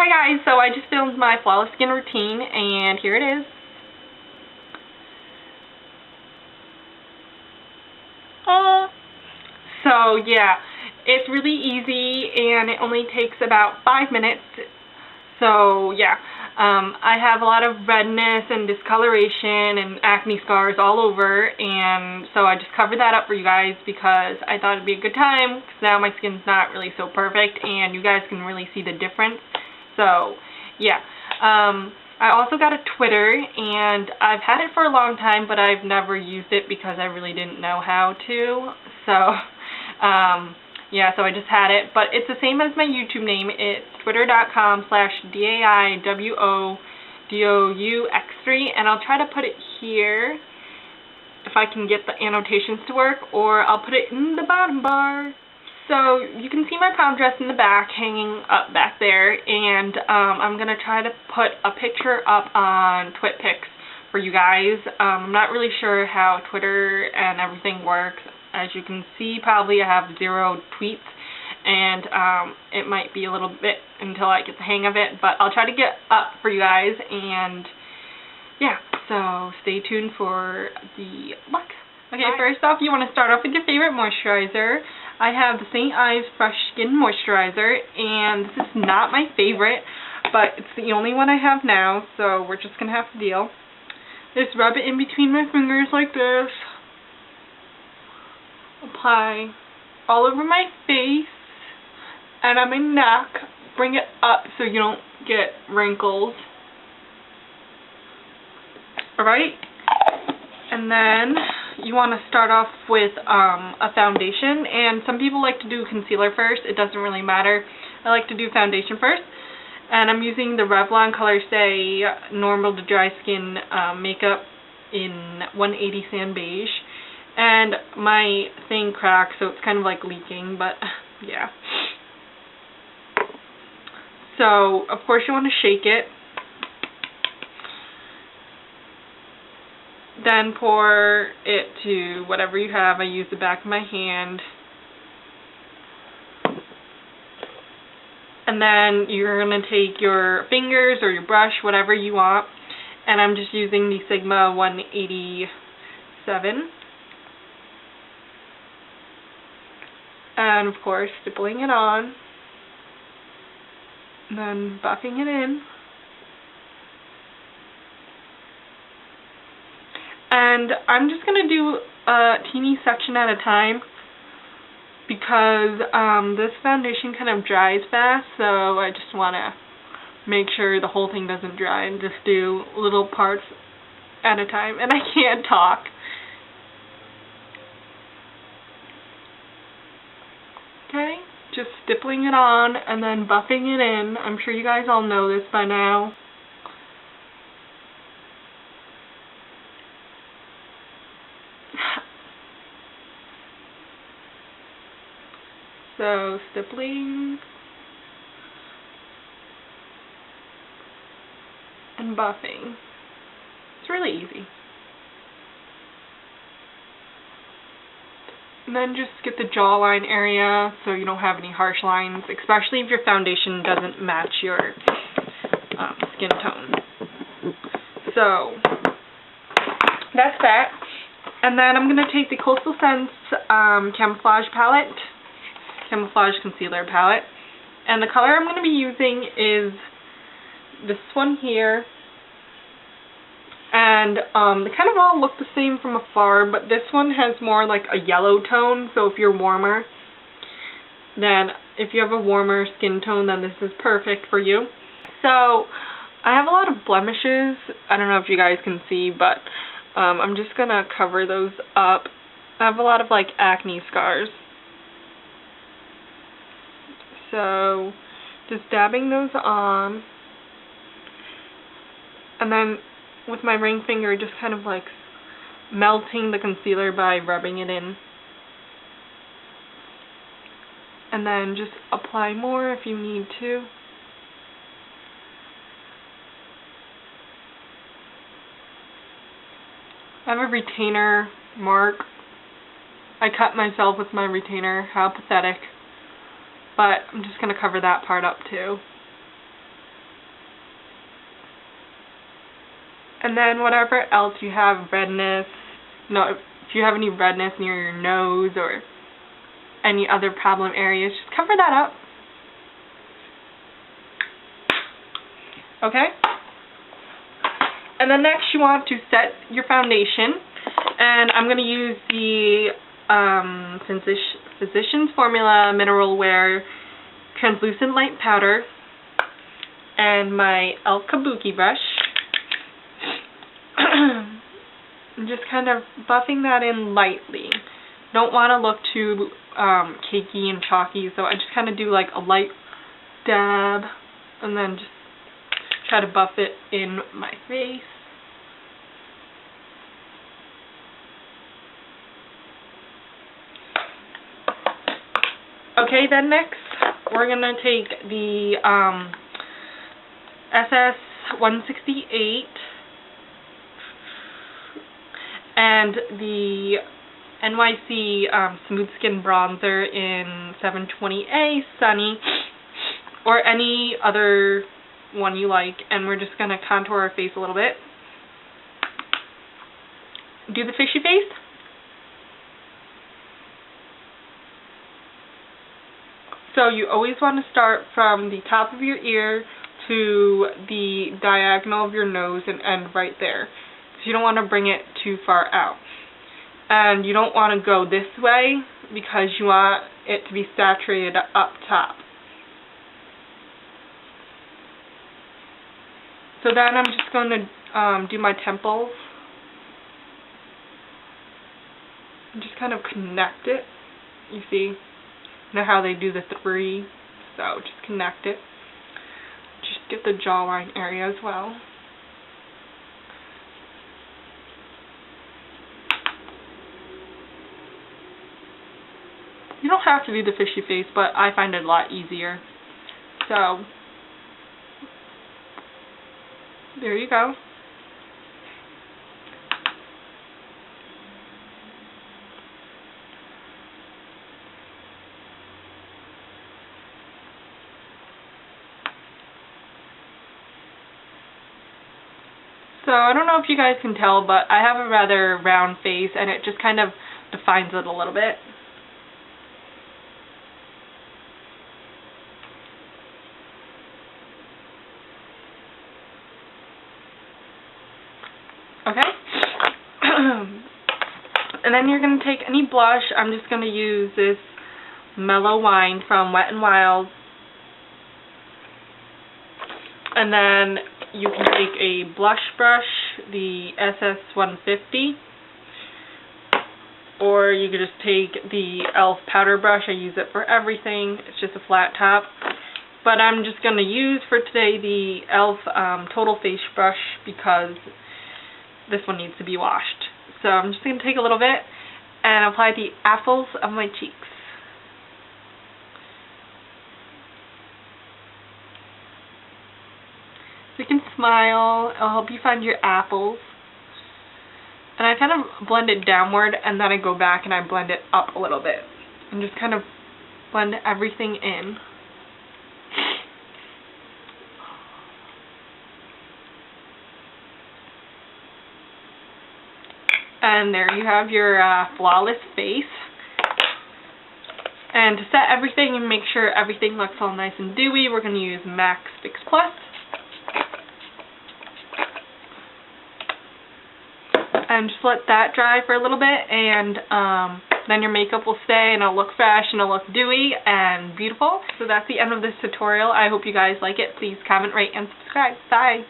Hi guys, so I just filmed my flawless skin routine and here it is. So yeah, it's really easy and it only takes about 5 minutes. So yeah, I have a lot of redness and discoloration and acne scars all over, and so I just covered that up for you guys because I thought it'd be a good time because now my skin's not really so perfect and you guys can really see the difference. So yeah, I also got a Twitter and I've had it for a long time, but I've never used it because I really didn't know how to. So yeah, so I just had it, but it's the same as my YouTube name. It's twitter.com/DAIWODOUX3, and I'll try to put it here if I can get the annotations to work, or I'll put it in the bottom bar. So you can see my prom dress in the back, hanging up back there, and I'm going to try to put a picture up on TwitPics for you guys. I'm not really sure how Twitter and everything works. As you can see, probably I have 0 tweets, and it might be a little bit until I get the hang of it, but I'll try to get up for you guys, and yeah, so stay tuned for the look. Okay, first off, you want to start off with your favorite moisturizer. I have the St. Ives Fresh Skin Moisturizer, and this is not my favorite, but it's the only one I have now, so we're just going to have to deal. Just rub it in between my fingers like this. Apply all over my face and on my neck. Bring it up so you don't get wrinkles. Alright? And then you want to start off with a foundation, and some people like to do concealer first. It doesn't really matter. I like to do foundation first. And I'm using the Revlon Colorstay Normal to Dry Skin makeup in 180 Sand Beige. And my thing cracked, so it's kind of like leaking, but yeah. So, of course you want to shake it. Then pour it to whatever you have. I use the back of my hand. And then you're going to take your fingers or your brush, whatever you want. And I'm just using the Sigma 187. And of course, stippling it on, and then buffing it in. And I'm just going to do a teeny section at a time because this foundation kind of dries fast, so I just want to make sure the whole thing doesn't dry and just do little parts at a time. And I can't talk. Okay, just stippling it on and then buffing it in. I'm sure you guys all know this by now. So, stippling and buffing. It's really easy. And then just get the jawline area so you don't have any harsh lines, especially if your foundation doesn't match your skin tone. So, that's that. And then I'm going to take the Coastal Scents Camouflage palette, Camouflage Concealer palette. And the color I'm going to be using is this one here. And they kind of all look the same from afar, but this one has more like a yellow tone, so if you're warmer, then if you have a warmer skin tone, then this is perfect for you. So, I have a lot of blemishes. I don't know if you guys can see, but I'm just going to cover those up. I have a lot of like acne scars. So, just dabbing those on. And then with my ring finger, just kind of like melting the concealer by rubbing it in. And then just apply more if you need to. I have a retainer mark. I cut myself with my retainer. How pathetic. But I'm just going to cover that part up too. And then whatever else you have, redness, if you have any redness near your nose or any other problem areas, just cover that up. Okay? And then next you want to set your foundation. And I'm going to use the Physicians Formula Mineral Wear Translucent Light Powder and my e.l.f. Kabuki Brush. I'm just kind of buffing that in lightly. Don't want to look too cakey and chalky, so I just kind of do like a light dab and then just try to buff it in my face. Okay, then next we're going to take the SS168 and the NYC Smooth Skin Bronzer in 720A Sunny, or any other one you like, and we're just going to contour our face a little bit. Do the fishy face. So you always want to start from the top of your ear to the diagonal of your nose and end right there. So you don't want to bring it too far out. And you don't want to go this way because you want it to be saturated up top. So then I'm just going to do my temples. And just kind of connect it. You see? You know how they do the 3? So just connect it. Just get the jawline area as well. You don't have to do the fishy face, but I find it a lot easier. So, there you go. So, I don't know if you guys can tell, but I have a rather round face, and it just kind of defines it a little bit. Okay? And then you're going to take any blush. I'm just going to use this Mellow Wine from Wet n Wild. And then you can take a blush brush, the SS150. Or you could just take the e.l.f. powder brush. I use it for everything. It's just a flat top. But I'm just going to use for today the e.l.f. Total Face Brush because this one needs to be washed. So I'm just going to take a little bit and apply the apples of my cheeks. So you can smile. It'll help you find your apples. And I kind of blend it downward and then I go back and I blend it up a little bit. And just kind of blend everything in. And there you have your flawless face. And to set everything and make sure everything looks all nice and dewy, we're going to use MAC Fix Plus. And just let that dry for a little bit, and then your makeup will stay and it'll look fresh and it'll look dewy and beautiful. So that's the end of this tutorial. I hope you guys like it. Please comment, rate, and subscribe. Bye!